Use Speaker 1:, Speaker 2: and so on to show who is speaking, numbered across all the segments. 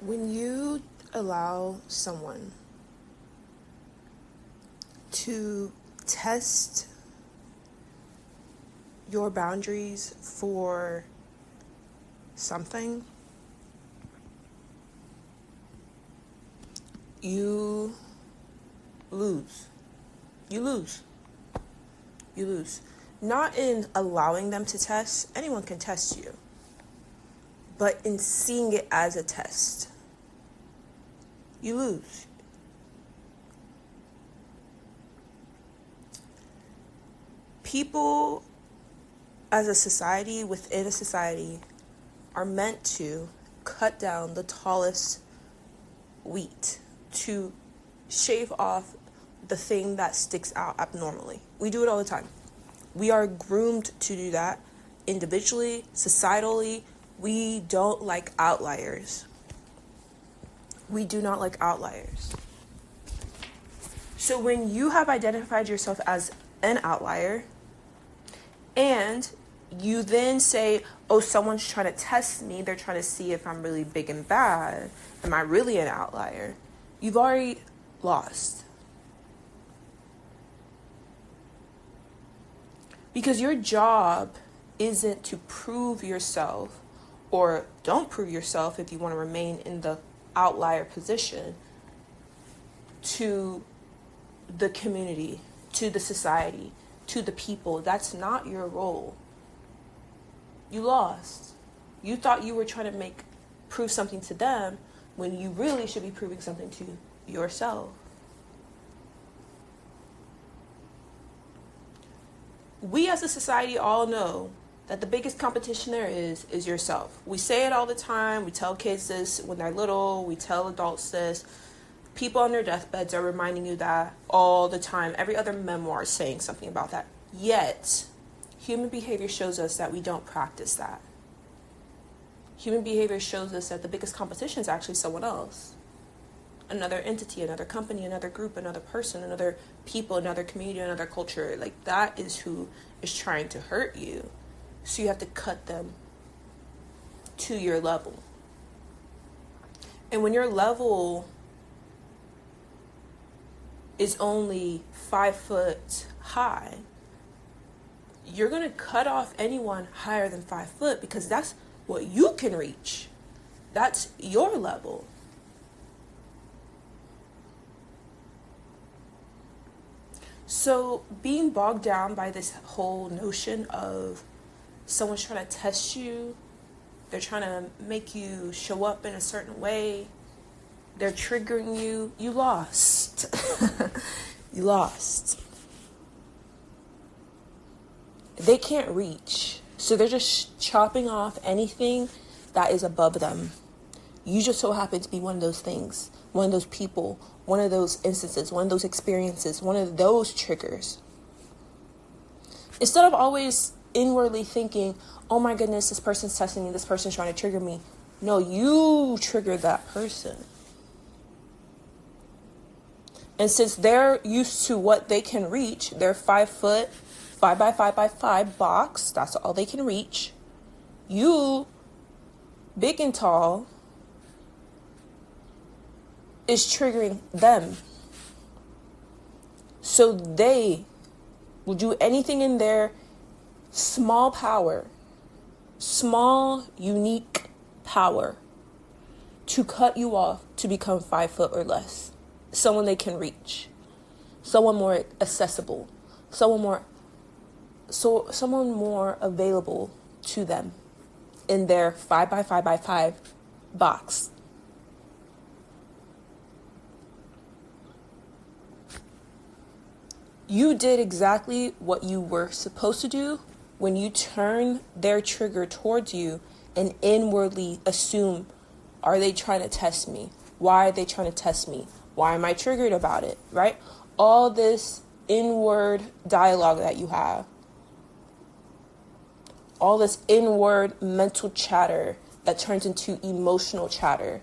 Speaker 1: When you allow someone to test your boundaries for something, you lose. You lose. You lose. Not in allowing them to test. Anyone can test you. But in seeing it as a test, you lose. People as a society, within a society, are meant to cut down the tallest wheat, to shave off the thing that sticks out abnormally. We do it all the time. We are groomed to do that individually, societally. We don't like outliers. We do not like outliers. So when you have identified yourself as an outlier, and you then say, oh, someone's trying to test me, they're trying to see if I'm really big and bad, am I really an outlier? You've already lost. Because your job isn't to prove yourself, or don't prove yourself if you want to remain in the outlier position, to the community, to the society, to the people. That's not your role. You lost. You thought you were trying to prove something to them when you really should be proving something to yourself. We as a society all know that the biggest competition there is yourself. We say it all the time. We tell kids this when they're little. We tell adults this. People on their deathbeds are reminding you that all the time. Every other memoir is saying something about that. Yet, human behavior shows us that we don't practice that. Human behavior shows us that the biggest competition is actually someone else. Another entity, another company, another group, another person, another people, another community, another culture. Like, that is who is trying to hurt you. So you have to cut them to your level. And when your level is only 5 foot high, you're going to cut off anyone higher than 5 foot, because that's what you can reach. That's your level. So being bogged down by this whole notion of someone's trying to test you, they're trying to make you show up in a certain way, they're triggering you, you lost. You lost. They can't reach. So they're just chopping off anything that is above them. You just so happen to be one of those things, one of those people, one of those instances, one of those experiences, one of those triggers. Instead of always inwardly thinking, oh my goodness, this person's testing me, this person's trying to trigger me. No, you triggered that person. And since they're used to what they can reach, their 5 foot, 5 by 5 by 5 box, that's all they can reach. You, big and tall, is triggering them. So they will do anything in their small power, small, unique power, to cut you off to become 5 foot or less. Someone they can reach. Someone more accessible. Someone more available to them in their 5 by 5 by 5 box. You did exactly what you were supposed to do when you turn their trigger towards you and inwardly assume, are they trying to test me? Why are they trying to test me? Why am I triggered about it, right? All this inward dialogue that you have. All this inward mental chatter that turns into emotional chatter.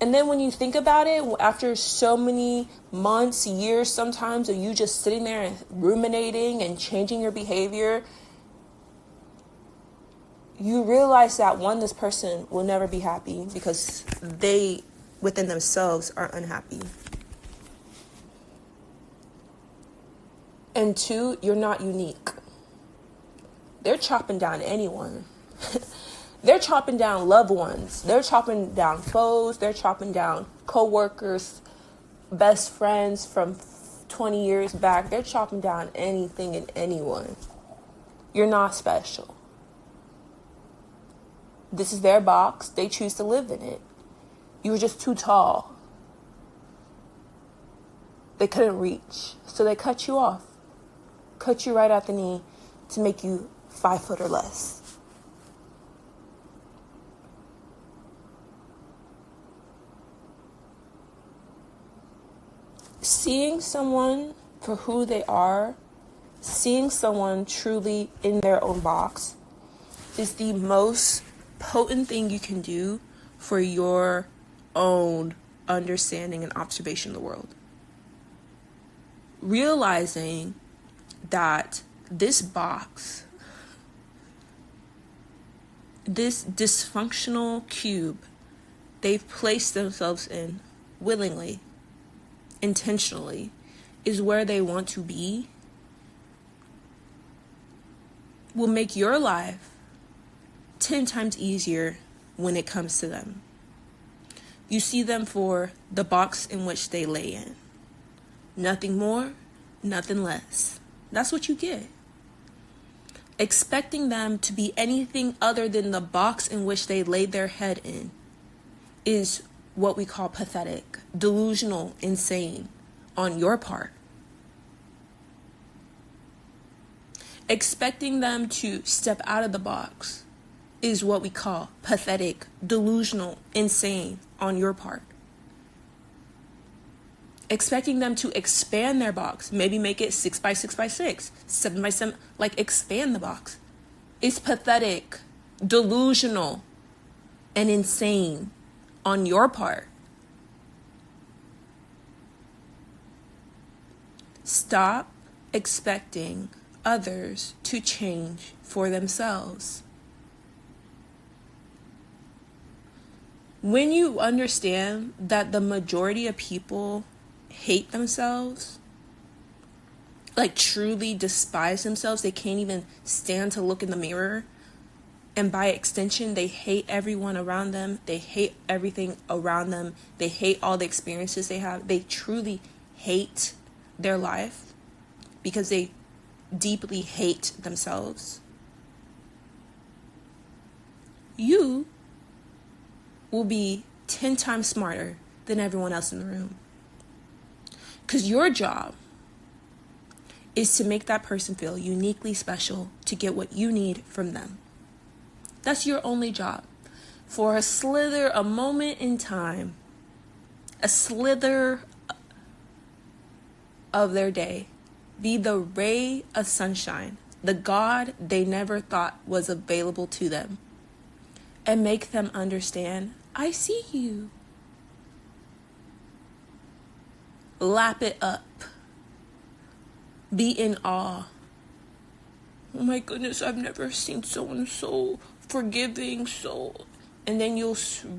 Speaker 1: And then when you think about it, after so many months, years sometimes, of you just sitting there and ruminating and changing your behavior, you realize that one, this person will never be happy because they, within themselves, are unhappy. And two, you're not unique. They're chopping down anyone. They're chopping down loved ones. They're chopping down foes. They're chopping down co-workers, best friends from 20 years back. They're chopping down anything and anyone. You're not special. This is their box. They choose to live in it. You were just too tall. They couldn't reach. So they cut you off. Cut you right at the knee to make you 5 foot or less. Seeing someone for who they are, seeing someone truly in their own box, is the most potent thing you can do for your own understanding and observation of the world. Realizing that this box, this dysfunctional cube they've placed themselves in willingly, intentionally, is where they want to be, will make your life 10 times easier when it comes to them. You see them for the box in which they lay in. Nothing more, nothing less. That's what you get. Expecting them to be anything other than the box in which they laid their head in is what we call pathetic, delusional, insane on your part. Expecting them to step out of the box is what we call pathetic, delusional, insane on your part. Expecting them to expand their box, maybe make it 6 by 6 by 6, 7 by 7, like expand the box, is pathetic, delusional, and insane on your part. Stop expecting others to change for themselves. When you understand that the majority of people hate themselves, like truly despise themselves, they can't even stand to look in the mirror, and by extension, they hate everyone around them, they hate everything around them, they hate all the experiences they have, they truly hate their life because they deeply hate themselves. You will be 10 times smarter than everyone else in the room. Because your job is to make that person feel uniquely special to get what you need from them. That's your only job. For a slither, a moment in time, a slither of their day, be the ray of sunshine, the God they never thought was available to them, and make them understand, I see you. Lap it up. Be in awe. Oh my goodness, I've never seen someone so forgiving, so... And then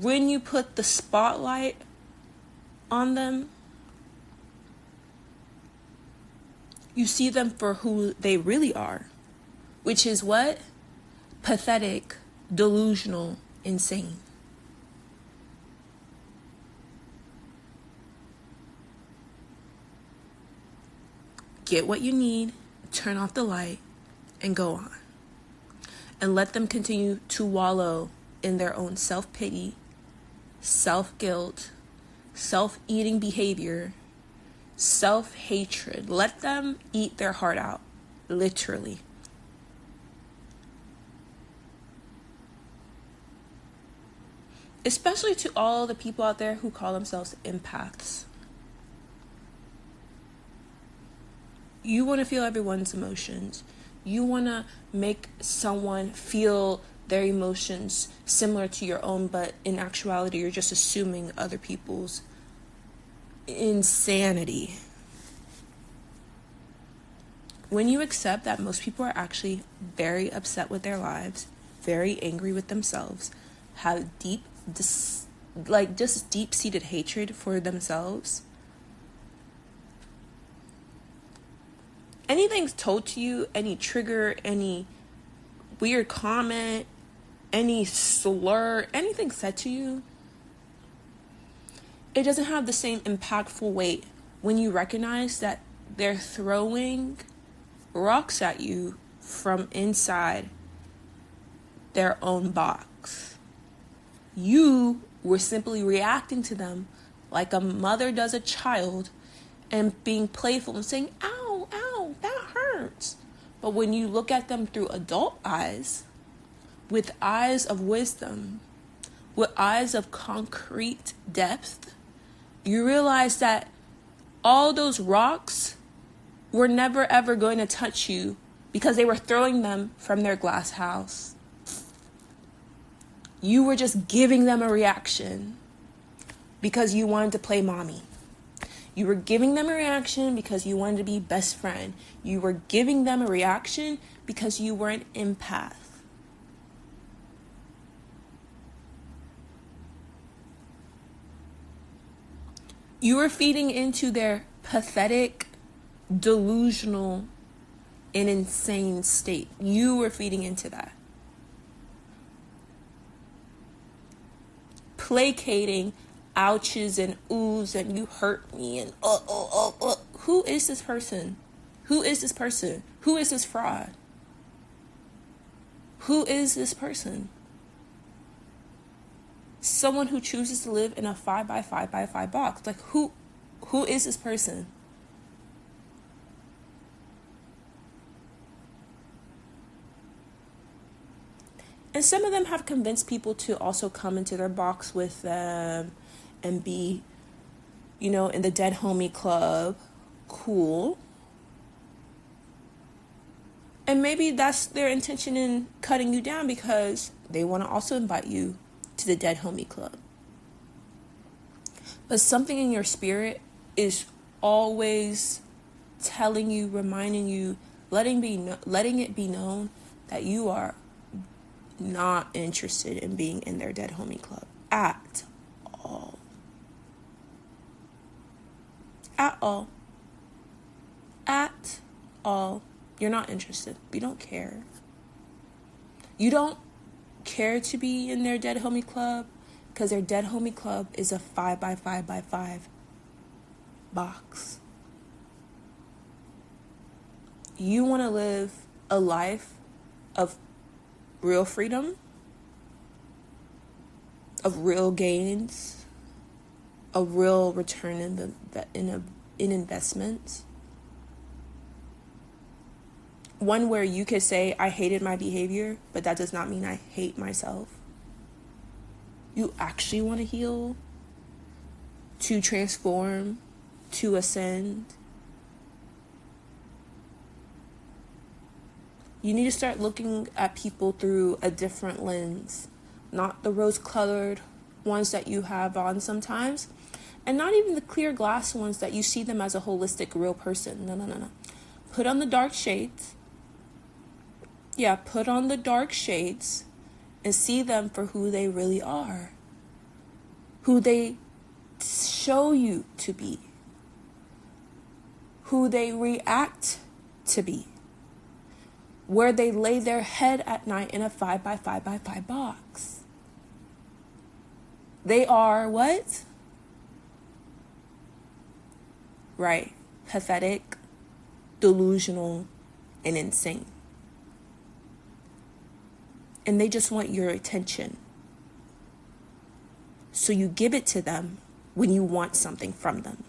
Speaker 1: when you put the spotlight on them, you see them for who they really are, which is what? Pathetic, delusional, insane. Get what you need, turn off the light, and go on. And let them continue to wallow in their own self-pity, self-guilt, self-eating behavior, self-hatred. Let them eat their heart out, literally. Especially to all the people out there who call themselves empaths. You want to feel everyone's emotions. You want to make someone feel their emotions similar to your own, but in actuality, you're just assuming other people's insanity. When you accept that most people are actually very upset with their lives, very angry with themselves, have just deep-seated hatred for themselves, anything told to you, any trigger, any weird comment, any slur, anything said to you, it doesn't have the same impactful weight when you recognize that they're throwing rocks at you from inside their own box. You were simply reacting to them like a mother does a child and being playful and saying, ow, ow, that hurts. But when you look at them through adult eyes, with eyes of wisdom, with eyes of concrete depth, you realize that all those rocks were never ever going to touch you because they were throwing them from their glass house. You were just giving them a reaction because you wanted to play mommy. You were giving them a reaction because you wanted to be best friend. You were giving them a reaction because you were an empath. You were feeding into their pathetic, delusional, and insane state. You were feeding into that. Placating ouches and oohs and you hurt me and Who is this person? Who is this person? Who is this fraud? Who is this person? Someone who chooses to live in a 5x5x5 box. Like who is this person? And some of them have convinced people to also come into their box with them and be, in the dead homie club. Cool. And maybe that's their intention in cutting you down because they want to also invite you to the dead homie club. But something in your spirit is always telling you, reminding you, letting it be known that you are not interested in being in their dead homie club at all. At all. At all. You're not interested. You don't care. You don't care to be in their dead homie club because their dead homie club is a 5x5x5 box. You want to live a life of real freedom, of real gains, a real return in investments. One where you could say, I hated my behavior, but that does not mean I hate myself. You actually want to heal, to transform, to ascend. You need to start looking at people through a different lens, not the rose-colored ones that you have on sometimes, and not even the clear glass ones that you see them as a holistic, real person. No. Put on the dark shades. Yeah, put on the dark shades and see them for who they really are, who they show you to be, who they react to be, where they lay their head at night in a 5x5x5 box. They are what? Right. Pathetic, delusional, and insane. And they just want your attention. So you give it to them when you want something from them.